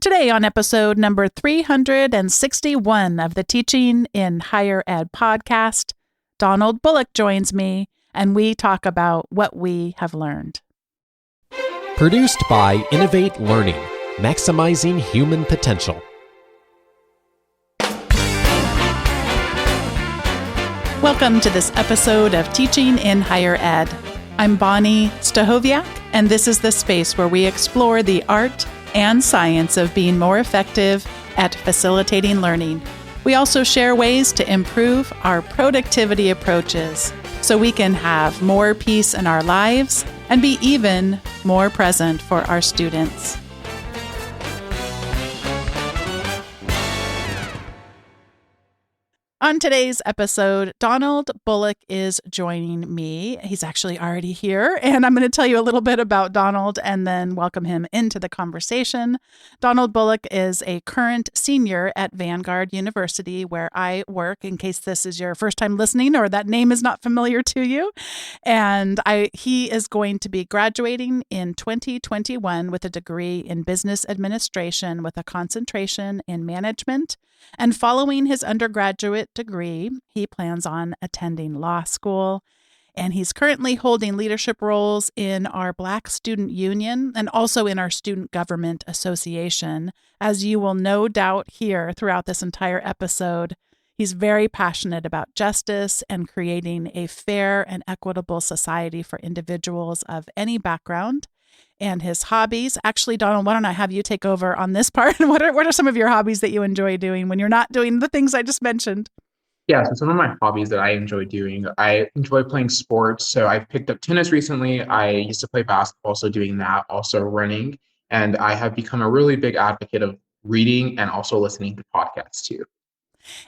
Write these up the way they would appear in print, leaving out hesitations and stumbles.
Today on episode number 361 of the Teaching in Higher Ed podcast, Donald Bullock joins me and we talk about what we have learned. Produced by Innovate Learning, maximizing human potential. Welcome to this episode of Teaching in Higher Ed. I'm Bonnie Stahoviak, and this is the space where we explore the art and science of being more effective at facilitating learning. We also share ways to improve our productivity approaches so we can have more peace in our lives and be even more present for our students. On today's episode, Donald Bullock is joining me. He's actually already here, and I'm going to tell you a little bit about Donald and then welcome him into the conversation. Donald Bullock is a current senior at Vanguard University, where I work, in case this is your first time listening or that name is not familiar to you. And he is going to be graduating in 2021 with a degree in business administration with a concentration in management. And following his undergraduate degree, he plans on attending law school. And he's currently holding leadership roles in our Black Student Union and also in our Student Government Association. As you will no doubt hear throughout this entire episode, he's very passionate about justice and creating a fair and equitable society for individuals of any background. And his hobbies. Actually, Donald, why don't I have you take over on this part? What are some of your hobbies that you enjoy doing when you're not doing the things I just mentioned? Yeah, so some of my hobbies that I enjoy doing, I enjoy playing sports. So I picked up tennis recently. I used to play basketball, so doing that, also running. And I have become a really big advocate of reading and also listening to podcasts too.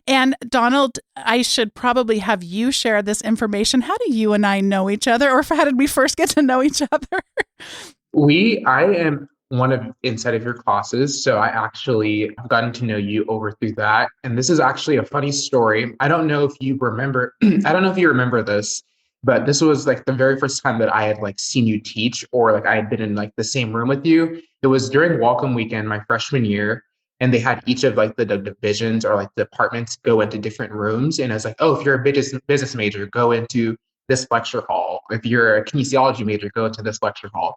And Donald, I should probably have you share this information. How do you and I know each other, or how did we first get to know each other? I am one of inside of your classes, so I actually have gotten to know you over through that. And this is actually a funny story. I don't know if you remember, I don't know if you remember this, but this was like the very first time that I had like seen you teach, or like I had been in like the same room with you. It was during welcome weekend, my freshman year, and they had each of like the divisions or like departments go into different rooms. And I was like, oh, if you're a business major, go into this lecture hall. If you're a kinesiology major, go into this lecture hall.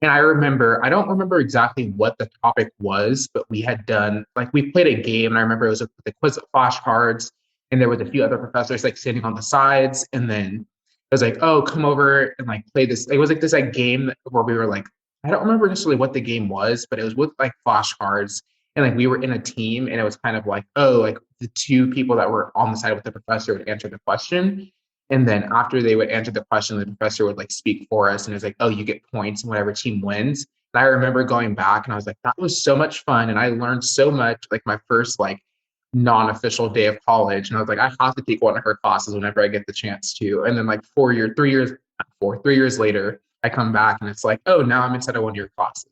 And I don't remember exactly what the topic was, but we had done, like, we played a game. And I remember it was the quiz flashcards, and there was a few other professors like sitting on the sides. And then it was like, oh, come over and like play this. It was like this like game where we were like, I don't remember necessarily what the game was, but it was with like flashcards. And like we were in a team, and it was kind of like, oh, like the two people that were on the side with the professor would answer the question. And then after they would answer the question, the professor would like speak for us, and it was like, oh, you get points and whatever team wins. And I remember going back and I was like, that was so much fun. And I learned so much, like my first like non-official day of college. And I was like, I have to take one of her classes whenever I get the chance to. And then like 3 years later, I come back and it's like, oh, now I'm inside of one of your classes.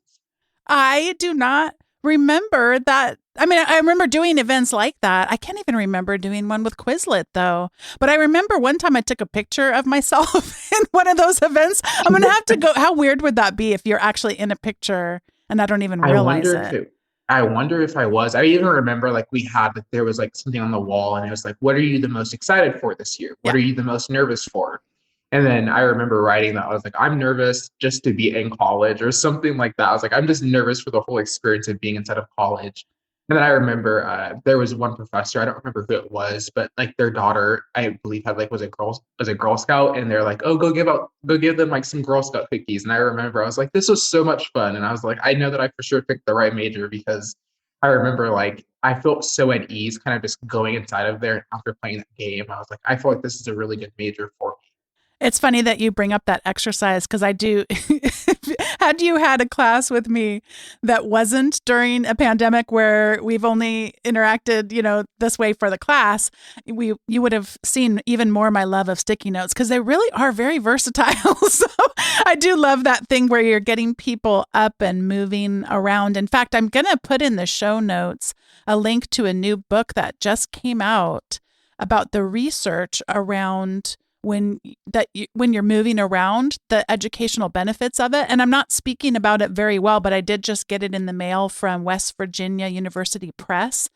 I do not remember that. I mean, I remember doing events like that. I can't even remember doing one with Quizlet, though. But I remember one time I took a picture of myself in one of those events. I'm going to have to go. How weird would that be if you're actually in a picture and I don't even realize it? I wonder if I was. I even remember like there was like something on the wall, and it was like, what are you the most excited for this year? What are you the most nervous for? And then I remember writing that. I was like, I'm nervous just to be in college or something like that. I was like, I'm just nervous for the whole experience of being inside of college. And then I remember there was one professor, I don't remember who it was, but like their daughter, I believe was a Girl Scout, and they're like, oh, go give them like some Girl Scout cookies. And I remember I was like, this was so much fun. And I was like, I know that I for sure picked the right major, because I remember like I felt so at ease kind of just going inside of there after playing that game. I was like, I feel like this is a really good major for me. It's funny that you bring up that exercise, because I do. Had you had a class with me that wasn't during a pandemic where we've only interacted, this way for the class, you would have seen even more my love of sticky notes, because they really are very versatile. So I do love that thing where you're getting people up and moving around. In fact, I'm going to put in the show notes a link to a new book that just came out about the research around when you're moving around, the educational benefits of it. And I'm not speaking about it very well, but I did just get it in the mail from West Virginia University Press.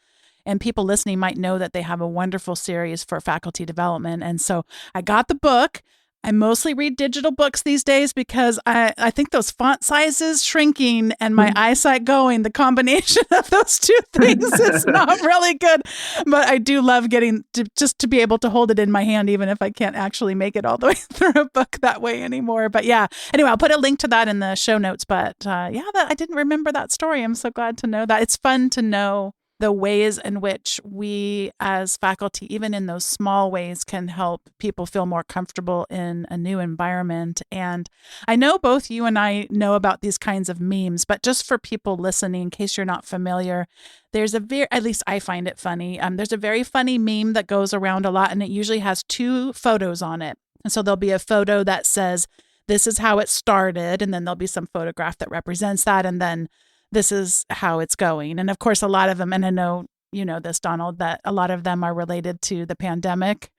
And people listening might know that they have a wonderful series for faculty development. And so I got the book. I mostly read digital books these days because I think those font sizes shrinking and my eyesight going, the combination of those two things is not really good. But I do love getting just to be able to hold it in my hand, even if I can't actually make it all the way through a book that way anymore. But yeah, anyway, I'll put a link to that in the show notes. But I didn't remember that story. I'm so glad to know that. It's fun to know the ways in which we as faculty, even in those small ways, can help people feel more comfortable in a new environment. And I know both you and I know about these kinds of memes, but just for people listening, in case you're not familiar, there's at least I find it funny. There's a very funny meme that goes around a lot, and it usually has two photos on it. And so there'll be a photo that says, this is how it started, and then there'll be some photograph that represents that, and then this is how it's going. And of course, a lot of them, and I know you know this, Donald, that a lot of them are related to the pandemic.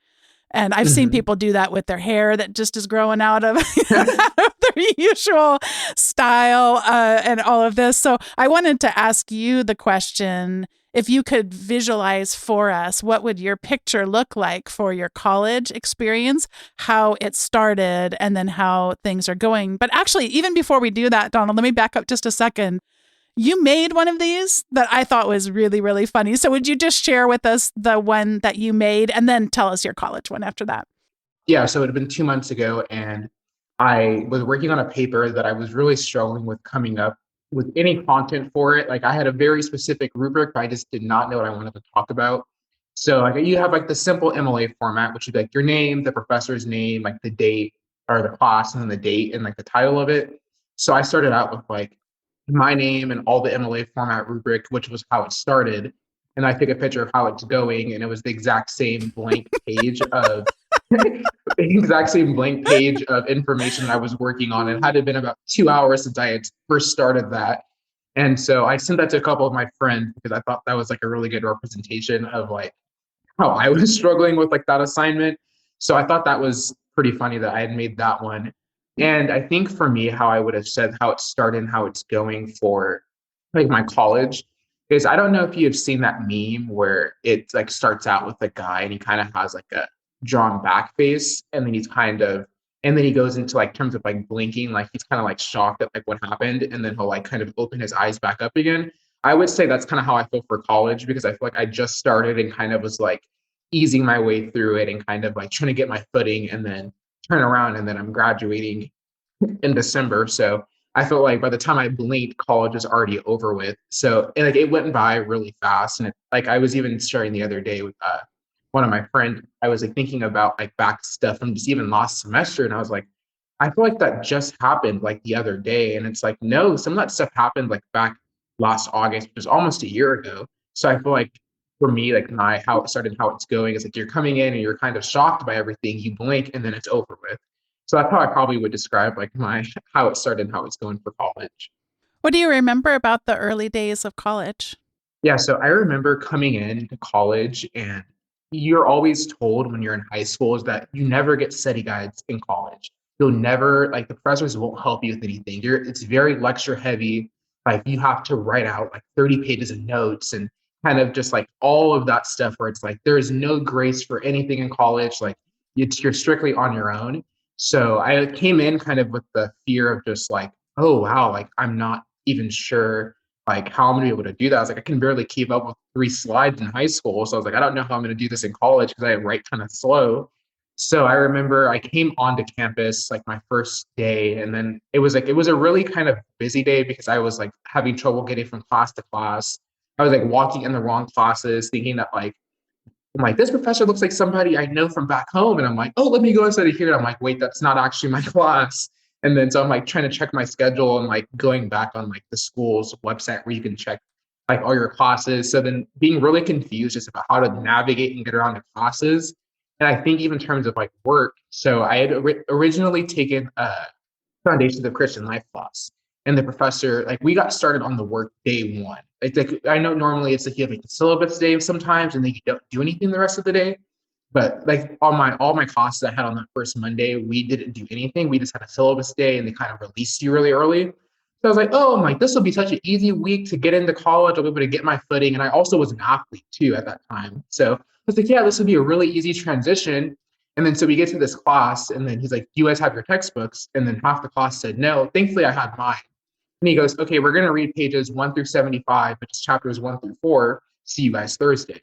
And I've seen people do that with their hair that just is growing out of, out of their usual style and all of this. So I wanted to ask you the question, if you could visualize for us, what would your picture look like for your college experience, how it started, and then how things are going? But actually, even before we do that, Donald, let me back up just a second. You made one of these that I thought was really, really funny. So would you just share with us the one that you made and then tell us your college one after that? Yeah, so it had been 2 months ago, and I was working on a paper that I was really struggling with coming up with any content for it. Like I had a very specific rubric, but I just did not know what I wanted to talk about. So like you have like the simple MLA format, which would be like your name, the professor's name, like the date or the class, and then the date and like the title of it. So I started out with like my name and all the MLA format rubric, which was how it started. And I took a picture of how it's going, and it was the exact same blank page of the exact same blank page of information that I was working on. It had been about 2 hours since I had first started that. And so I sent that to a couple of my friends because I thought that was like a really good representation of like how I was struggling with like that assignment. So I thought that was pretty funny that I had made that one. And I think for me, how I would have said how it started and how it's going for like my college is, I don't know if you have seen that meme where it like starts out with a guy and he kind of has like a drawn back face, and then and then he goes into like terms of like blinking, like he's kind of like shocked at like what happened, and then he'll like kind of open his eyes back up again. I would say that's kind of how I feel for college, because I feel like I just started and kind of was like easing my way through it and kind of like trying to get my footing, and then turn around and then I'm graduating in December. So I felt like by the time I blinked, college is already over with. So and like it went by really fast. And like I was even sharing the other day with one of my friends, I was like thinking about like back stuff from just even last semester. And I was like, I feel like that just happened like the other day. And it's like, no, some of that stuff happened like back last August, which was almost a year ago. So I feel like for me, like my how it started, how it's going is like you're coming in and you're kind of shocked by everything, you blink and then it's over with. So that's how I probably would describe like my how it started and how it's going for college. What do you remember about the early days of college? Yeah, so I remember coming into college, and you're always told when you're in high school is that you never get study guides in college. You'll never, like, the professors won't help you with anything. It's very lecture heavy. Like you have to write out like 30 pages of notes and kind of just like all of that stuff where it's like there is no grace for anything in college. Like you're strictly on your own. So I came in kind of with the fear of just like, oh wow, like I'm not even sure like how I'm gonna be able to do that. I was like, I can barely keep up with 3 slides in high school. So I was like, I don't know how I'm gonna do this in college because I write kind of slow. So I remember I came onto campus like my first day, and then it was a really kind of busy day because I was like having trouble getting from class to class. I was like walking in the wrong classes, thinking that like I'm like, this professor looks like somebody I know from back home. And I'm like, oh, let me go inside of here. And I'm like, wait, that's not actually my class. And then so I'm like trying to check my schedule and like going back on like the school's website where you can check like all your classes. So then being really confused just about how to navigate and get around the classes. And I think even in terms of like work, so I had originally taken Foundations of Christian Life class. And the professor, like we got started on the work day one. It's like I know normally it's like you have like a syllabus day sometimes and then you don't do anything the rest of the day. But like all my classes I had on that first Monday, we didn't do anything. We just had a syllabus day and they kind of released you really early. So I was like, oh, I'm like, this will be such an easy week to get into college. I'll be able to get my footing. And I also was an athlete too at that time. So I was like, yeah, this would be a really easy transition. And then so we get to this class, and then he's like, do you guys have your textbooks? And then half the class said no. Thankfully, I had mine. And he goes, okay, we're going to read pages 1 through 75, which is chapters 1 through 4. See you guys Thursday.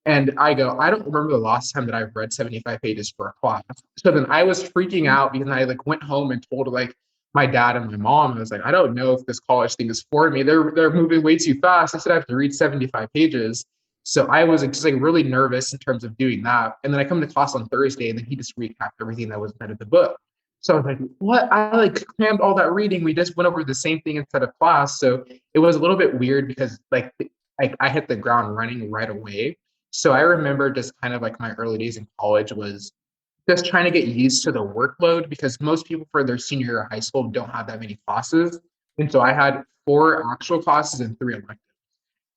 And I go, I don't remember the last time that I've read 75 pages for a class. So then I was freaking out because I like went home and told like my dad and my mom. I was like, I don't know if this college thing is for me. They're moving way too fast. I said I have to read 75 pages. So I was just like really nervous in terms of doing that. And then I come to class on Thursday and then he just recapped everything that was out of the book. So I was like, what? I like crammed all that reading. We just went over the same thing instead of class. So it was a little bit weird because like I hit the ground running right away. So I remember just kind of like my early days in college was just trying to get used to the workload because most people for their senior year of high school don't have that many classes. And so I had 4 actual classes and 3 electives.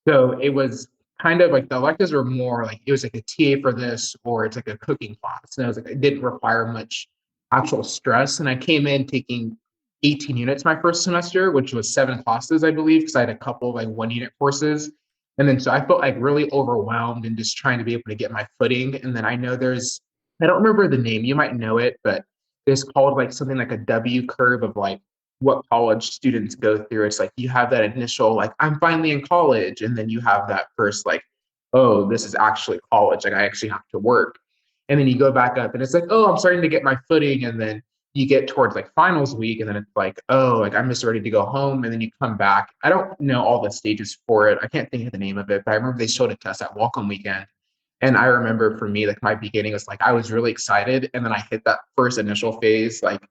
So it was kind of like the electives were more like it was like a TA for this or it's like a cooking class. And I was like, it didn't require much actual stress. And I came in taking 18 units my first semester, which was 7 classes, I believe, because I had a couple of like 1 unit courses. And then so I felt like really overwhelmed and just trying to be able to get my footing. And then I know I don't remember the name, you might know it, but it's called like something like a W curve of like what college students go through. It's like you have that initial, like, I'm finally in college. And then you have that first, like, oh, this is actually college. Like, I actually have to work. And then you go back up and it's like, oh, I'm starting to get my footing. And then you get towards like finals week. And then it's like, oh, like, I'm just ready to go home. And then you come back. I don't know all the stages for it. I can't think of the name of it, but I remember they showed it to us at welcome weekend. And I remember for me, like my beginning was like I was really excited, and then I hit that first initial phase, like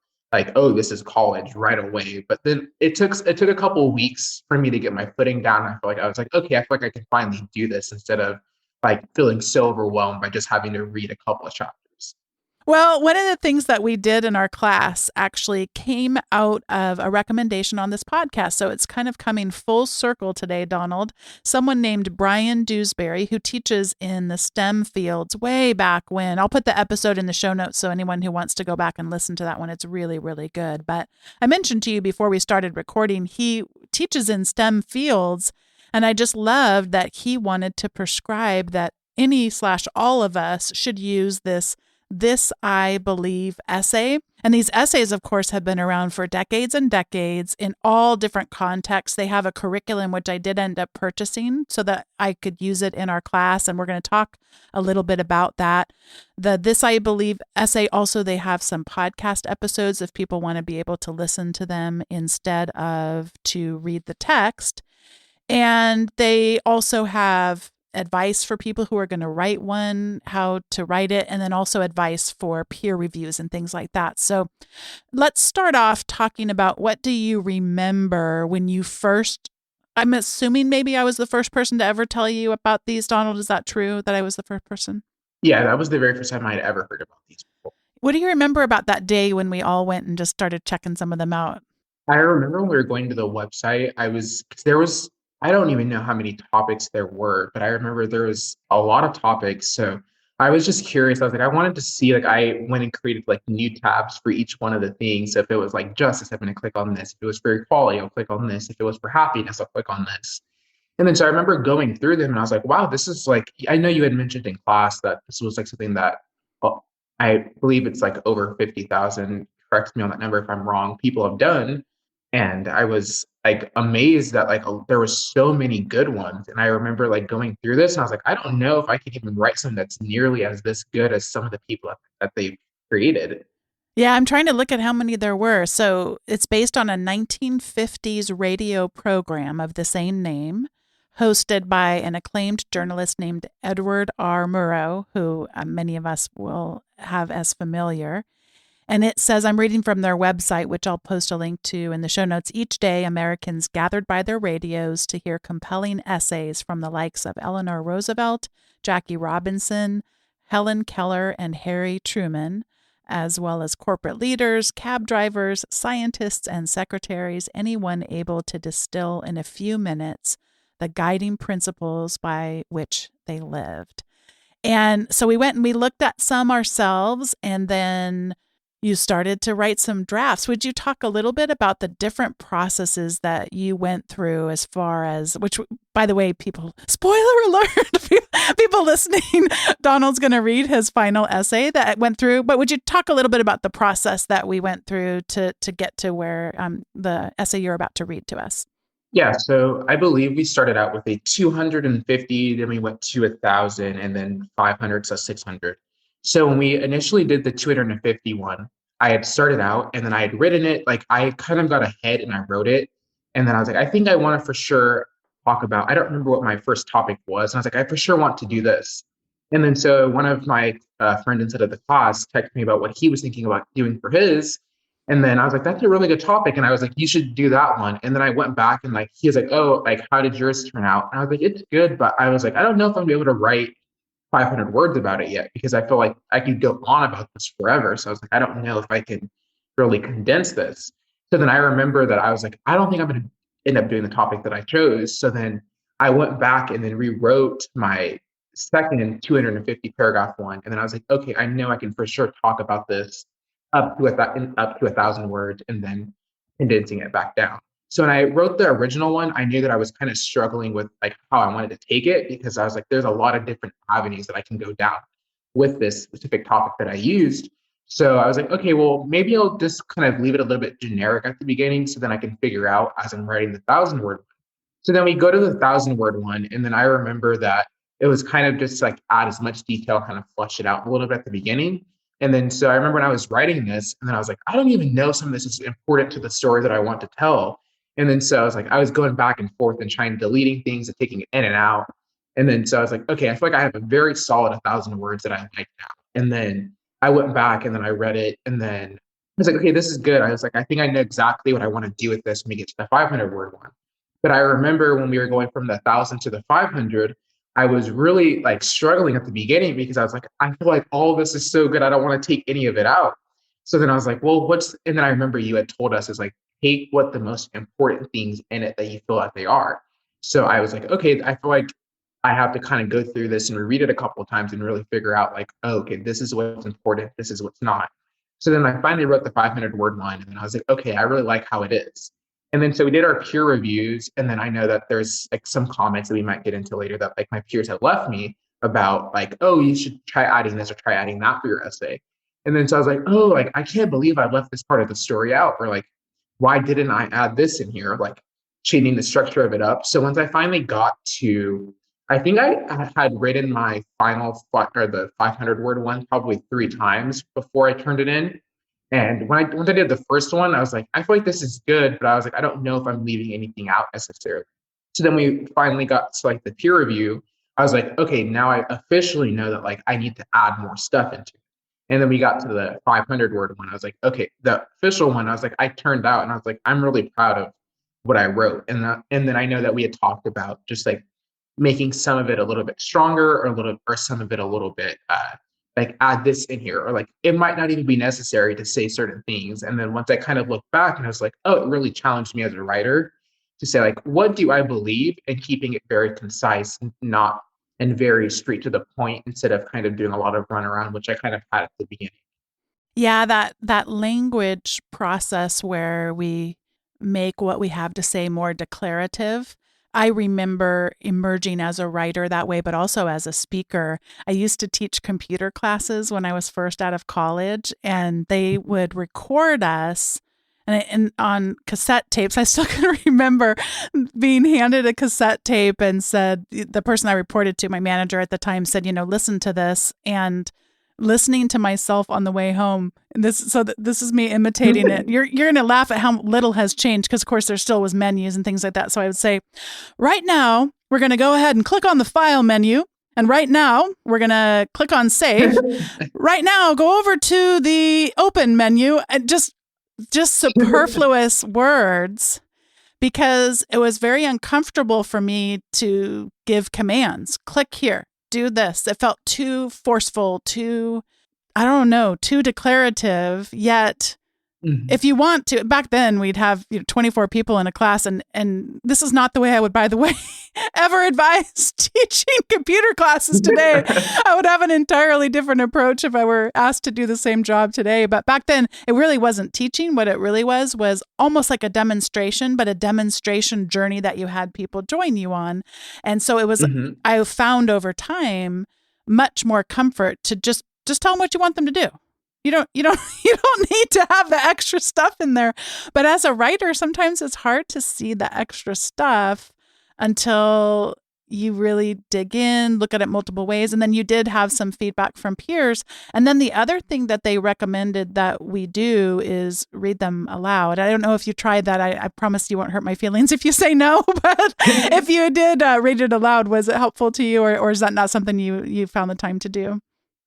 oh, this is college right away. But then it took a couple of weeks for me to get my footing down. I feel like I was like, okay, I feel like I can finally do this instead of like feeling so overwhelmed by just having to read a couple of chapters. Well, one of the things that we did in our class actually came out of a recommendation on this podcast. So it's kind of coming full circle today, Donald. Someone named Brian Dewsbury, who teaches in the STEM fields way back when. I'll put the episode in the show notes so anyone who wants to go back and listen to that one, it's really, really good. But I mentioned to you before we started recording, he teaches in STEM fields. And I just loved that he wanted to prescribe that any/all of us should use this I Believe essay. And these essays, of course, have been around for decades and decades in all different contexts. They have a curriculum, which I did end up purchasing so that I could use it in our class. And we're going to talk a little bit about that. The This I Believe essay, also, they have some podcast episodes if people want to be able to listen to them instead of to read the text. And they also have advice for people who are going to write one, how to write it, and then also advice for peer reviews and things like that. So let's start off talking about what do you remember when you first, I'm assuming maybe I was the first person to ever tell you about these, Donald. Is that true that I was the first person? Yeah, that was the very first time I'd ever heard about these people. What do you remember about that day when we all went and just started checking some of them out? I remember when we were going to the website, there was, I don't even know how many topics there were, but I remember there was a lot of topics. So I was just curious. I was like, I wanted to see, like, I went and created like new tabs for each one of the things. So if it was like justice, I'm going to click on this. If it was for equality, I'll click on this. If it was for happiness, I'll click on this. And then so I remember going through them and I was like, wow, this is like, I know you had mentioned in class that this was like something that, well, I believe it's like over 50,000, correct me on that number if I'm wrong, people have done. And I was like amazed that like there was so many good ones. And I remember like going through this and I was like, I don't know if I can even write something that's nearly as this good as some of the people that they've created. Yeah, I'm trying to look at how many there were. So it's based on a 1950s radio program of the same name, hosted by an acclaimed journalist named Edward R. Murrow, who many of us will have as familiar. And it says, I'm reading from their website, which I'll post a link to in the show notes. Each day, Americans gathered by their radios to hear compelling essays from the likes of Eleanor Roosevelt, Jackie Robinson, Helen Keller, and Harry Truman, as well as corporate leaders, cab drivers, scientists, and secretaries, anyone able to distill in a few minutes the guiding principles by which they lived. And so we went and we looked at some ourselves, and then you started to write some drafts. Would you talk a little bit about the different processes that you went through as far as, which, by the way, people, spoiler alert, people listening, Donald's going to read his final essay that went through, but would you talk a little bit about the process that we went through to get to where the essay you're about to read to us? Yeah, so I believe we started out with a 250, then we went to 1,000, and then 500, so 600. So when we initially did the 251, I had started out and then I had written it, like I kind of got ahead and I wrote it. And then I was like, I think I want to for sure talk about, I don't remember what my first topic was. And I was like, I for sure want to do this. And then so one of my friends inside of the class texted me about what he was thinking about doing for his. And then I was like, that's a really good topic. And I was like, you should do that one. And then I went back and like, he was like, oh, like, how did yours turn out? And I was like, it's good. But I was like, I don't know if I'm gonna be able to write 500 words about it yet because I feel like I could go on about this forever. So I was like, I don't know if I can really condense this. So then I remember that I was like, I don't think I'm going to end up doing the topic that I chose. So then I went back and then rewrote my second 250 paragraph one. And then I was like, okay, I know I can for sure talk about this up to 1,000 words and then condensing it back down. So when I wrote the original one, I knew that I was kind of struggling with like how I wanted to take it because I was like, there's a lot of different avenues that I can go down with this specific topic that I used. So I was like, okay, well, maybe I'll just kind of leave it a little bit generic at the beginning so then I can figure out as I'm writing the 1,000 word. So then we go to the 1,000 word one. And then I remember that it was kind of just like add as much detail, kind of flush it out a little bit at the beginning. And then so I remember when I was writing this, and then I was like, I don't even know some of this is important to the story that I want to tell. And then so I was like, I was going back and forth and trying deleting things and taking it in and out. And then so I was like, okay, I feel like I have a very solid 1,000 words that I like now. And then I went back and then I read it. And then I was like, okay, this is good. I was like, I think I know exactly what I want to do with this when we get to the 500 word one. But I remember when we were going from the 1,000 to the 500, I was really like struggling at the beginning because I was like, I feel like all this is so good. I don't want to take any of it out. So then I was like, well, and then I remember you had told us is like, take what the most important things in it that you feel like they are. So I was like, okay, I feel like I have to kind of go through this and reread it a couple of times and really figure out like, oh, okay, this is what's important. This is what's not. So then I finally wrote the 500 word one and then I was like, okay, I really like how it is. And then so we did our peer reviews. And then I know that there's like some comments that we might get into later that like my peers had left me about like, oh, you should try adding this or try adding that for your essay. And then so I was like, oh, like I can't believe I left this part of the story out, or like, why didn't I add this in here? Like changing the structure of it up. So once I finally got to, I think I had written my final or the 500 word one probably 3 times before I turned it in. And once I did the first one, I was like, I feel like this is good, but I was like, I don't know if I'm leaving anything out necessarily. So then we finally got to like the peer review. I was like, okay, now I officially know that like I need to add more stuff into it. And then we got to the 500 word one. I was like, okay, the official one. I was like, I turned out, and I was like, I'm really proud of what I wrote. And then I know that we had talked about just like making some of it a little bit stronger, or some of it a little bit like add this in here, or like it might not even be necessary to say certain things. And then once I kind of looked back and I was like, oh, it really challenged me as a writer to say like, what do I believe, and keeping it very concise, not and very straight to the point, instead of kind of doing a lot of runaround, which I kind of had at the beginning. Yeah, that language process where we make what we have to say more declarative. I remember emerging as a writer that way, but also as a speaker. I used to teach computer classes when I was first out of college, and they would record us and on cassette tapes. I still can remember being handed a cassette tape and said, the person I reported to, my manager at the time, said, listen to this. And listening to myself on the way home, and this is me imitating it. You're gonna laugh at how little has changed, because of course there still was menus and things like that. So I would say, right now we're gonna go ahead and click on the file menu, and right now we're gonna click on save. Right now go over to the open menu, and just superfluous words, because it was very uncomfortable for me to give commands. Click here, do this. It felt too forceful, too declarative, yet if you want to, back then we'd have 24 people in a class, and this is not the way I would, by the way, ever advise teaching computer classes today. I would have an entirely different approach if I were asked to do the same job today. But back then it really wasn't teaching. What it really was almost like a demonstration, but a demonstration journey that you had people join you on. And so it was, I found over time much more comfort to just tell them what you want them to do. You don't need to have the extra stuff in there. But as a writer, sometimes it's hard to see the extra stuff until you really dig in, look at it multiple ways. And then you did have some feedback from peers. And then the other thing that they recommended that we do is read them aloud. I don't know if you tried that. I promise you won't hurt my feelings if you say no. But if you did read it aloud, was it helpful to you, or is that not something you found the time to do?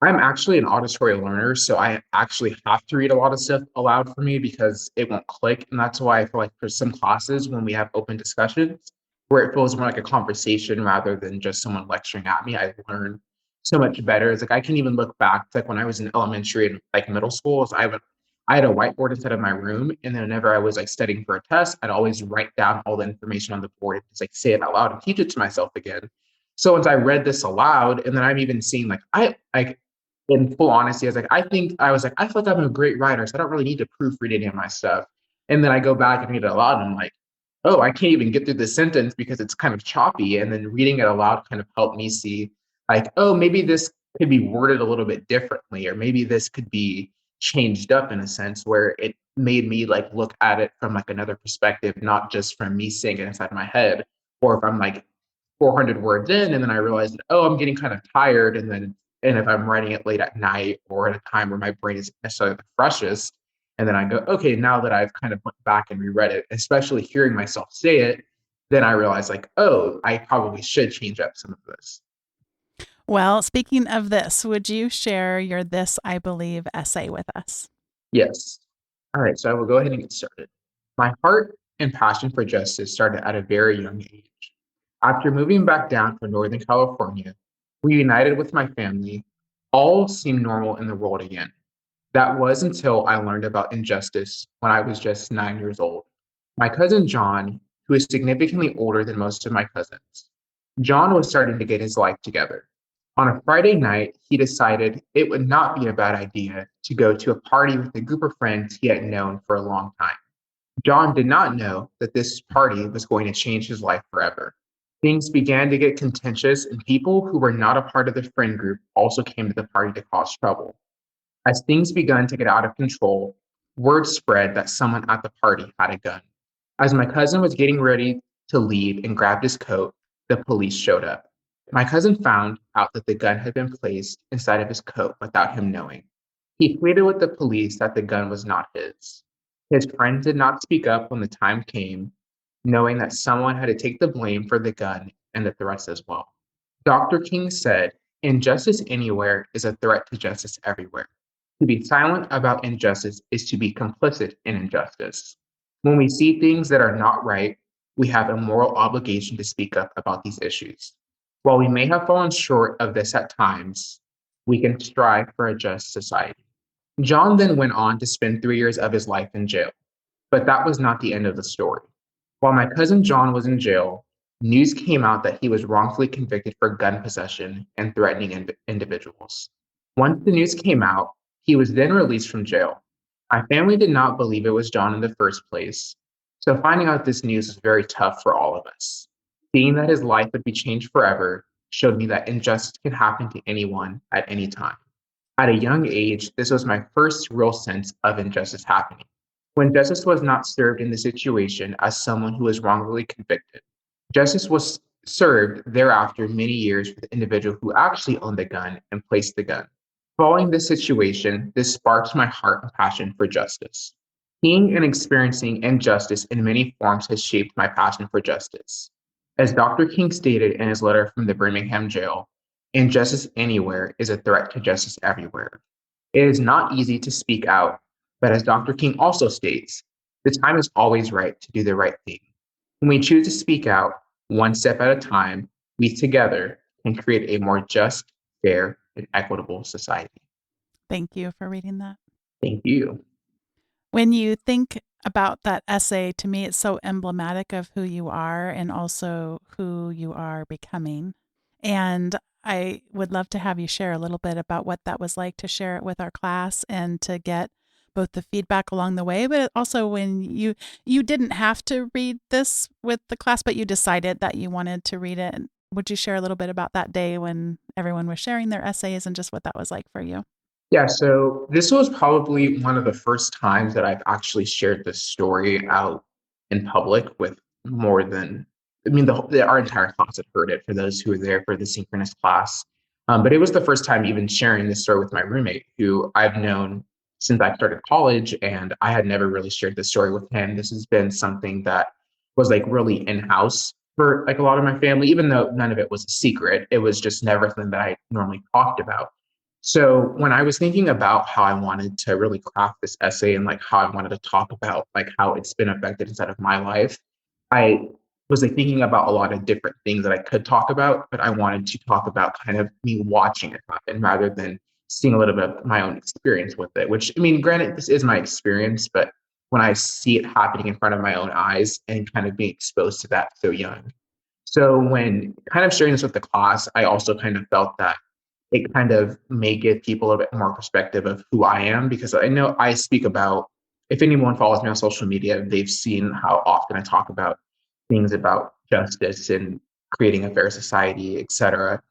I'm actually an auditory learner, so I actually have to read a lot of stuff aloud for me because it won't click. And that's why I feel like for some classes, when we have open discussions, where it feels more like a conversation rather than just someone lecturing at me, I learn so much better. It's like I can even look back to like when I was in elementary and like middle school. So I had a whiteboard inside of my room, and then whenever I was like studying for a test, I'd always write down all the information on the board and just like say it out loud and teach it to myself again. So once I read this aloud, and then I'm even seeing like in full honesty, I was like, I feel like I'm a great writer, so I don't really need to proofread any of my stuff. And then I go back and read it aloud, and I'm like, oh, I can't even get through this sentence because it's kind of choppy. And then reading it aloud kind of helped me see, like, oh, maybe this could be worded a little bit differently, or maybe this could be changed up in a sense where it made me like look at it from like another perspective, not just from me saying it inside my head. Or if I'm like 400 words in, and then I realized, oh, I'm getting kind of tired, and if I'm writing it late at night or at a time where my brain isn't necessarily the freshest, and then I go, okay, now that I've kind of went back and reread it, especially hearing myself say it, then I realize like, oh, I probably should change up some of this. Well, speaking of this, would you share your This I Believe essay with us? Yes. All right, so I will go ahead and get started. My heart and passion for justice started at a very young age. After moving back down from Northern California, reunited with my family, all seemed normal in the world again. That was until I learned about injustice when I was just 9 years old. My cousin John, who is significantly older than most of my cousins, John was starting to get his life together. On a Friday night, he decided it would not be a bad idea to go to a party with a group of friends he had known for a long time. John did not know that this party was going to change his life forever. Things began to get contentious, and people who were not a part of the friend group also came to the party to cause trouble. As things began to get out of control, word spread that someone at the party had a gun. As my cousin was getting ready to leave and grabbed his coat, the police showed up. My cousin found out that the gun had been placed inside of his coat without him knowing. He pleaded with the police that the gun was not his. His friends did not speak up when the time came, knowing that someone had to take the blame for the gun and the threats as well. Dr. King said, injustice anywhere is a threat to justice everywhere. To be silent about injustice is to be complicit in injustice. When we see things that are not right, we have a moral obligation to speak up about these issues. While we may have fallen short of this at times, we can strive for a just society. John then went on to spend 3 years of his life in jail, but that was not the end of the story. While my cousin John was in jail, news came out that he was wrongfully convicted for gun possession and threatening individuals. Once the news came out, he was then released from jail. My family did not believe it was John in the first place, so finding out this news was very tough for all of us. Seeing that his life would be changed forever showed me that injustice can happen to anyone at any time. At a young age, this was my first real sense of injustice happening. When justice was not served in the situation as someone who was wrongfully convicted, justice was served thereafter many years for the individual who actually owned the gun and placed the gun. Following this situation, this sparked my heart and passion for justice. Seeing and experiencing injustice in many forms has shaped my passion for justice. As Dr. King stated in his letter from the Birmingham jail, injustice anywhere is a threat to justice everywhere. It is not easy to speak out, but as Dr. King also states, the time is always right to do the right thing. When we choose to speak out, one step at a time, we together can create a more just, fair, and equitable society. Thank you for reading that. Thank you. When you think about that essay, to me, it's so emblematic of who you are and also who you are becoming. And I would love to have you share a little bit about what that was like to share it with our class and to get both the feedback along the way, but also when you didn't have to read this with the class, but you decided that you wanted to read it. Would you share a little bit about that day when everyone was sharing their essays and just what that was like for you? Yeah, so this was probably one of the first times that I've actually shared this story out in public with more than, I mean, our entire class had heard it for those who were there for the synchronous class. But it was the first time even sharing this story with my roommate, who I've known since I started college, and I had never really shared this story with him. This has been something that was like really in-house for like a lot of my family, even though none of it was a secret. It was just never something that I normally talked about. So when I was thinking about how I wanted to really craft this essay and like how I wanted to talk about like how it's been affected inside of my life, I was like thinking about a lot of different things that I could talk about, but I wanted to talk about kind of me watching it happen rather than seeing a little bit of my own experience with it, which I mean, granted, this is my experience, but when I see it happening in front of my own eyes and kind of being exposed to that so young. So when kind of sharing this with the class, I also kind of felt that it kind of may give people a bit more perspective of who I am, because I know I speak about, if anyone follows me on social media, they've seen how often I talk about things about justice and creating a fair society, et cetera.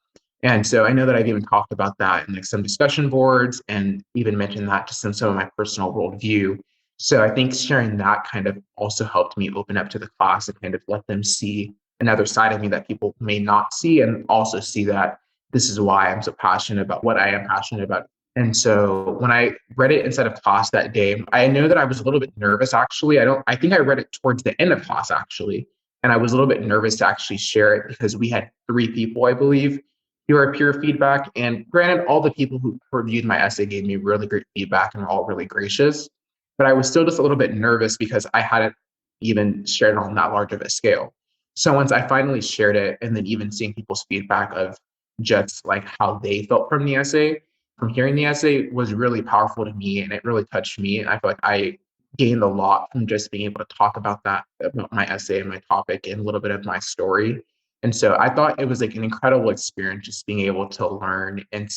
And so I know that I've even talked about that in like some discussion boards and even mentioned that just in some of my personal worldview. So I think sharing that kind of also helped me open up to the class and kind of let them see another side of me that people may not see, and also see that this is why I'm so passionate about what I am passionate about. And so when I read it inside of class that day, I know that I was a little bit nervous actually. I think I read it towards the end of class actually. And I was a little bit nervous to actually share it because we had three people, I believe, do our peer feedback. And granted, all the people who reviewed my essay gave me really great feedback and were all really gracious. But I was still just a little bit nervous because I hadn't even shared it on that large of a scale. So once I finally shared it, and then even seeing people's feedback of just like how they felt from the essay, from hearing the essay, was really powerful to me, and it really touched me. And I feel like I gained a lot from just being able to talk about that, about my essay and my topic and a little bit of my story. And so I thought it was like an incredible experience just being able to learn and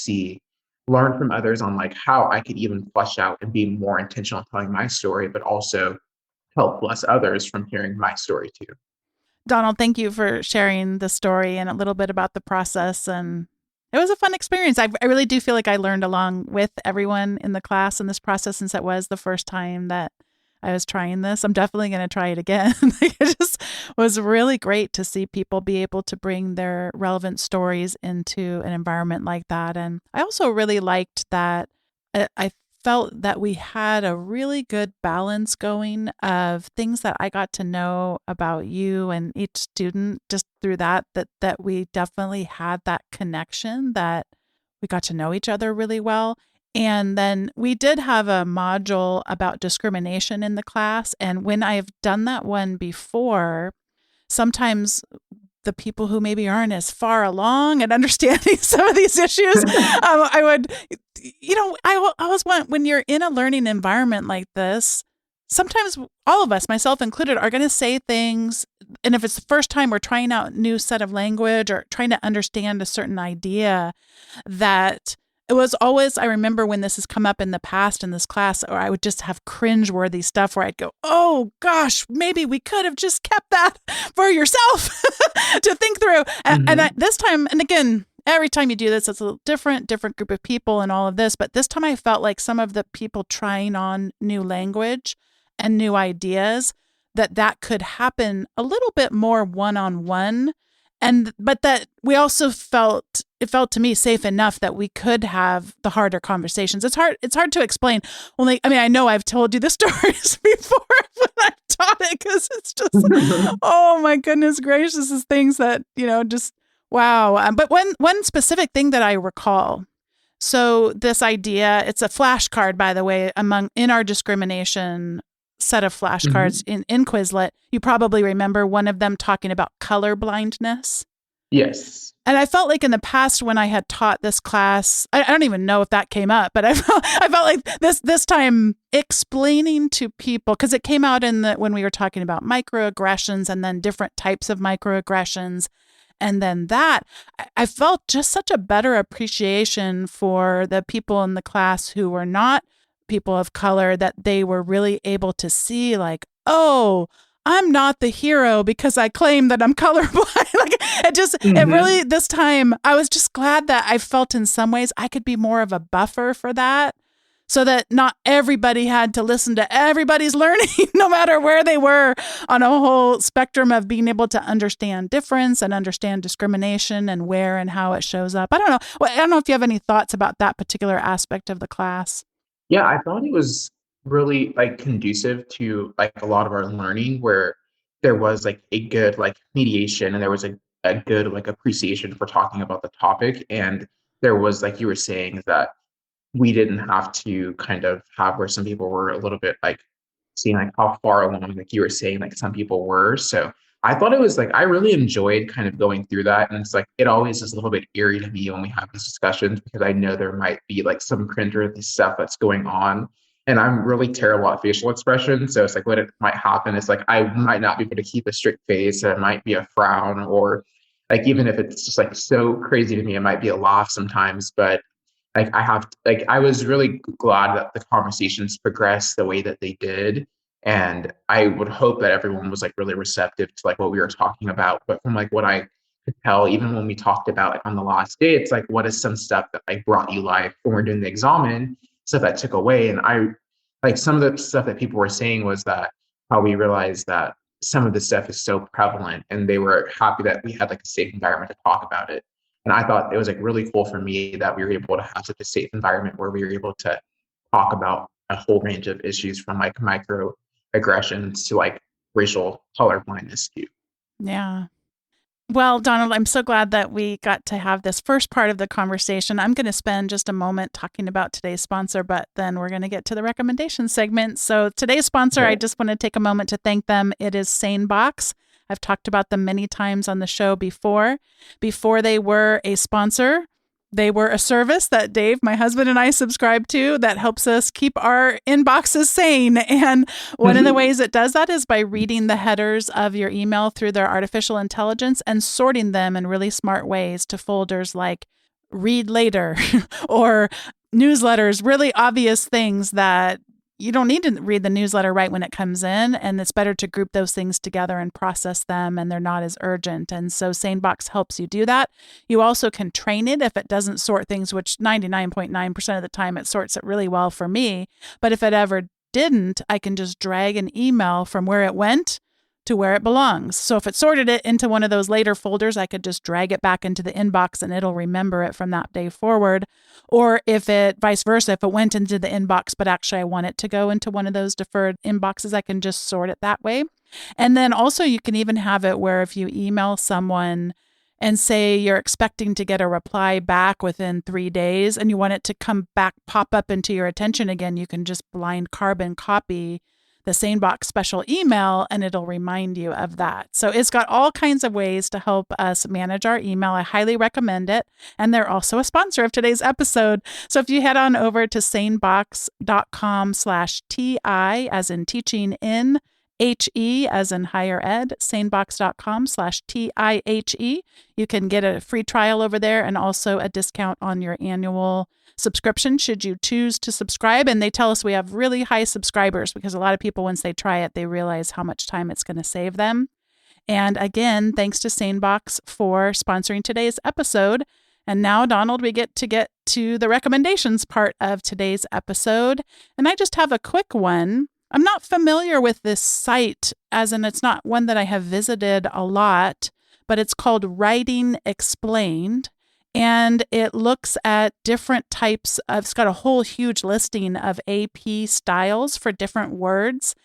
learn from others on like how I could even flesh out and be more intentional in telling my story, but also help bless others from hearing my story too. Donald, thank you for sharing the story and a little bit about the process. And it was a fun experience. I really do feel like I learned along with everyone in the class in this process, since it was the first time that I was trying this. I'm definitely going to try it again. It just was really great to see people be able to bring their relevant stories into an environment like that. And I also really liked that I felt that we had a really good balance going of things that I got to know about you and each student just through that we definitely had that connection, that we got to know each other really well. And then we did have a module about discrimination in the class. And when I've done that one before, sometimes the people who maybe aren't as far along and understanding some of these issues, I would, I always want, when you're in a learning environment like this, sometimes all of us, myself included, are going to say things. And if it's the first time we're trying out a new set of language or trying to understand a certain idea, that it was always, I remember when this has come up in the past in this class, or I would just have cringeworthy stuff where I'd go, oh gosh, maybe we could have just kept that for yourself to think through. This time, and again, every time you do this, it's a different group of people and all of this. But this time I felt like some of the people trying on new language and new ideas, that could happen a little bit more one-on-one. But that we also it felt to me safe enough that we could have the harder conversations. It's hard to explain. Only, I mean, I know I've told you the stories before when I've taught it, because it's just, oh my goodness gracious, is things that, just wow. But one specific thing that I recall. So this idea, it's a flashcard, by the way, in our discrimination set of flashcards in Quizlet. You probably remember one of them talking about color blindness. Yes. And I felt like in the past when I had taught this class, I don't even know if that came up, but I felt like this time explaining to people, because it came out when we were talking about microaggressions and then different types of microaggressions. And then I felt just such a better appreciation for the people in the class who were not people of color, that they were really able to see like, oh, I'm not the hero because I claim that I'm colorblind. Like it really, this time I was just glad that I felt in some ways I could be more of a buffer for that, so that not everybody had to listen to everybody's learning, no matter where they were on a whole spectrum of being able to understand difference and understand discrimination and where and how it shows up. I don't know. Well, I don't know if you have any thoughts about that particular aspect of the class. Yeah, I thought it was really like conducive to like a lot of our learning where there was like a good like mediation and there was a good like appreciation for talking about the topic. And there was, like you were saying, that we didn't have to kind of have where some people were a little bit like seeing like how far along, like you were saying, like some people were. So I thought it was like I really enjoyed kind of going through that. And it's like it always is a little bit eerie to me when we have these discussions because I know there might be like some cringeworthy stuff that's going on. And I'm really terrible at facial expression. So it's like what it might happen is like I might not be able to keep a straight face, and it might be a frown, or like even if it's just like so crazy to me, it might be a laugh sometimes. But like I was really glad that the conversations progressed the way that they did. And I would hope that everyone was like really receptive to like what we were talking about. But from like what I could tell, even when we talked about like on the last day, it's like what is some stuff that like brought you life when we're doing the examen, stuff that took away. And I like some of the stuff that people were saying was that how we realized that some of the stuff is so prevalent, and they were happy that we had like a safe environment to talk about it. And I thought it was like really cool for me that we were able to have such a safe environment where we were able to talk about a whole range of issues from like microaggressions to like racial color blindness too. Yeah. Well, Donald, I'm so glad that we got to have this first part of the conversation. I'm going to spend just a moment talking about today's sponsor, but then we're going to get to the recommendation segment. So today's sponsor, I just want to take a moment to thank them. It is SaneBox. I've talked about them many times on the show before. Before they were a sponsor, they were a service that Dave, my husband, and I subscribe to that helps us keep our inboxes sane. And one of the ways it does that is by reading the headers of your email through their artificial intelligence and sorting them in really smart ways to folders like read later or newsletters, really obvious things that you don't need to read the newsletter right when it comes in, and it's better to group those things together and process them, and they're not as urgent. And so SaneBox helps you do that. You also can train it if it doesn't sort things, which 99.9% of the time it sorts it really well for me. But if it ever didn't, I can just drag an email from where it went to where it belongs. So if it sorted it into one of those later folders, I could just drag it back into the inbox and it'll remember it from that day forward. Or if it, vice versa, if it went into the inbox, but actually I want it to go into one of those deferred inboxes, I can just sort it that way. And then also you can even have it where if you email someone and say you're expecting to get a reply back within 3 days and you want it to come back, pop up into your attention again, you can just blind carbon copy the SaneBox special email and it'll remind you of that. So it's got all kinds of ways to help us manage our email. I highly recommend it. And they're also a sponsor of today's episode. So if you head on over to sanebox.com/TI as in teaching in HE as in higher ed, sanebox.com/TIHE. You can get a free trial over there and also a discount on your annual subscription should you choose to subscribe. And they tell us we have really high subscribers because a lot of people, once they try it, they realize how much time it's going to save them. And again, thanks to SaneBox for sponsoring today's episode. And now, Donald, we get to the recommendations part of today's episode. And I just have a quick one. I'm not familiar with this site, as in it's not one that I have visited a lot, but it's called Writing Explained. And it looks at different types of, it's got a whole huge listing of AP styles for different words.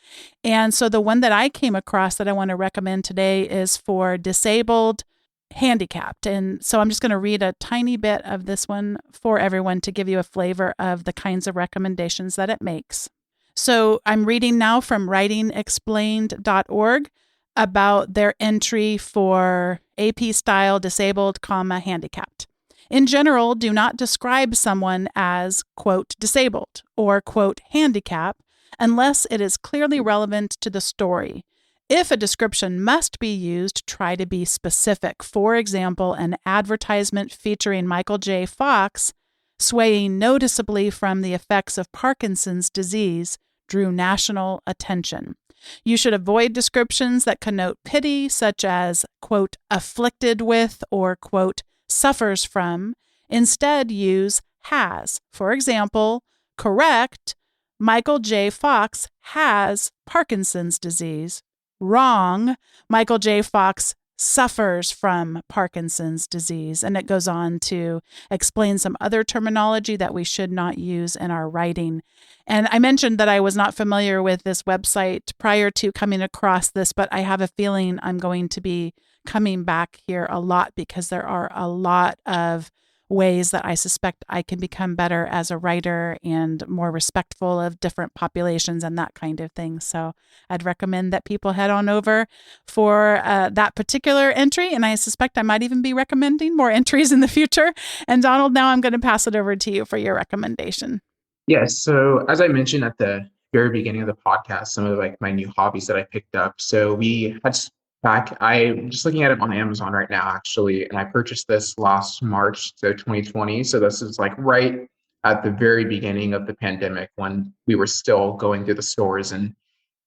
And so the one that I came across that I want to recommend today is for disabled, handicapped. And so I'm just going to read a tiny bit of this one for everyone to give you a flavor of the kinds of recommendations that it makes. So I'm reading now from writingexplained.org. about their entry for AP style disabled, handicapped. In general, do not describe someone as, quote, disabled or, quote, handicapped unless it is clearly relevant to the story. If a description must be used, try to be specific. For example, an advertisement featuring Michael J. Fox swaying noticeably from the effects of Parkinson's disease drew national attention. You should avoid descriptions that connote pity, such as, quote, afflicted with or, quote, suffers from. Instead, use has. For example, correct, Michael J. Fox has Parkinson's disease. Wrong, Michael J. Fox suffers from Parkinson's disease. And it goes on to explain some other terminology that we should not use in our writing. And I mentioned that I was not familiar with this website prior to coming across this, but I have a feeling I'm going to be coming back here a lot because there are a lot of ways that I suspect I can become better as a writer and more respectful of different populations and that kind of thing. So I'd recommend that people head on over for that particular entry. And I suspect I might even be recommending more entries in the future. And Donald, now I'm going to pass it over to you for your recommendation. Yes. So as I mentioned at the very beginning of the podcast, some of my new hobbies that I picked up. So we had I'm just looking at it on Amazon right now, actually, and I purchased this last March, so 2020. So this is right at the very beginning of the pandemic when we were still going through the stores and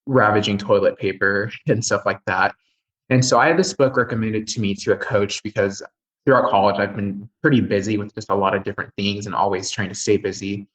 ravaging toilet paper and stuff like that. And so I had this book recommended to me to a coach because throughout college, I've been pretty busy with just a lot of different things and always trying to stay busy.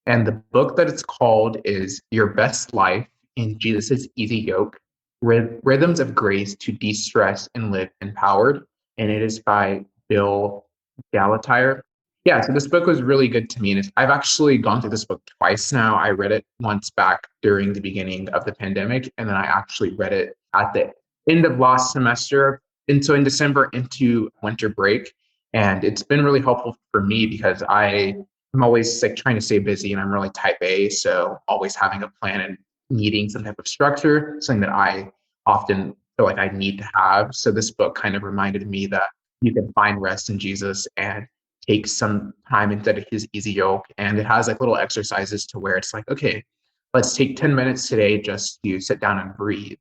And the book that it's called is Your Best Life in Jesus' Easy Yoke, Rhythms of Grace to De-Stress and Live Empowered. And it is by Bill Gallatyre. Yeah, so this book was really good to me. And I've actually gone through this book twice now. I read it once back during the beginning of the pandemic, and then I actually read it at the end of last semester. And so in December into winter break. And it's been really helpful for me because I'm always trying to stay busy and I'm really type A. So always having a plan and needing some type of structure, something that I often feel like I need to have. So this book kind of reminded me that you can find rest in Jesus and take some time instead of his easy yoke. And it has little exercises to where it's okay, let's take 10 minutes today just to sit down and breathe.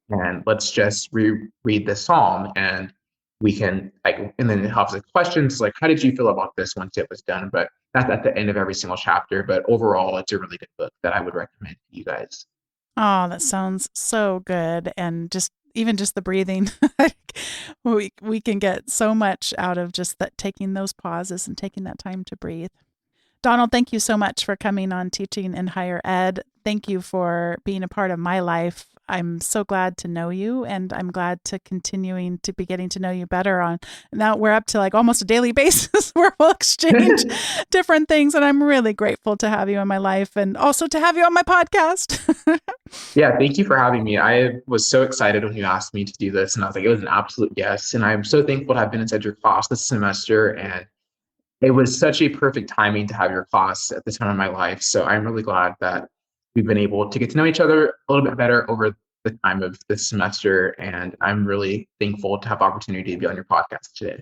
And let's just read the psalm and we can and then it helps questions how did you feel about this once it was done? But that's at the end of every single chapter. But overall, it's a really good book that I would recommend to you guys. Oh, that sounds so good. And even just the breathing, we can get so much out of just taking those pauses and taking that time to breathe. Donald, thank you so much for coming on Teaching in Higher Ed. Thank you for being a part of my life. I'm so glad to know you, and I'm glad to continuing to be getting to know you better on. Now we're up to almost a daily basis where we'll exchange different things, and I'm really grateful to have you in my life and also to have you on my podcast. Yeah, thank you for having me. I was so excited when you asked me to do this, and I was it was an absolute yes. And I'm so thankful to have been inside your class this semester, and it was such a perfect timing to have your class at the time of my life. So I'm really glad that we've been able to get to know each other a little bit better over the time of this semester. And I'm really thankful to have the opportunity to be on your podcast today.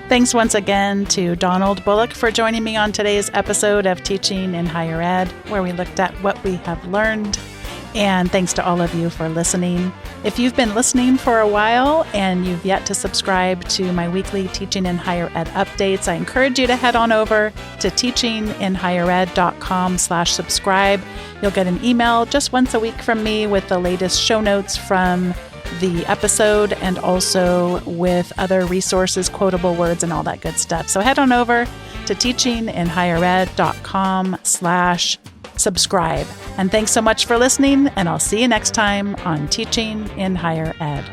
Thanks once again to Donald Bullock for joining me on today's episode of Teaching in Higher Ed, where we looked at what we have learned. And thanks to all of you for listening. If you've been listening for a while and you've yet to subscribe to my weekly Teaching in Higher Ed updates, I encourage you to head on over to teachinginhighered.com/subscribe. You'll get an email just once a week from me with the latest show notes from the episode and also with other resources, quotable words, and all that good stuff. So head on over to teachinginhighered.com/subscribe. And thanks so much for listening, and I'll see you next time on Teaching in Higher Ed.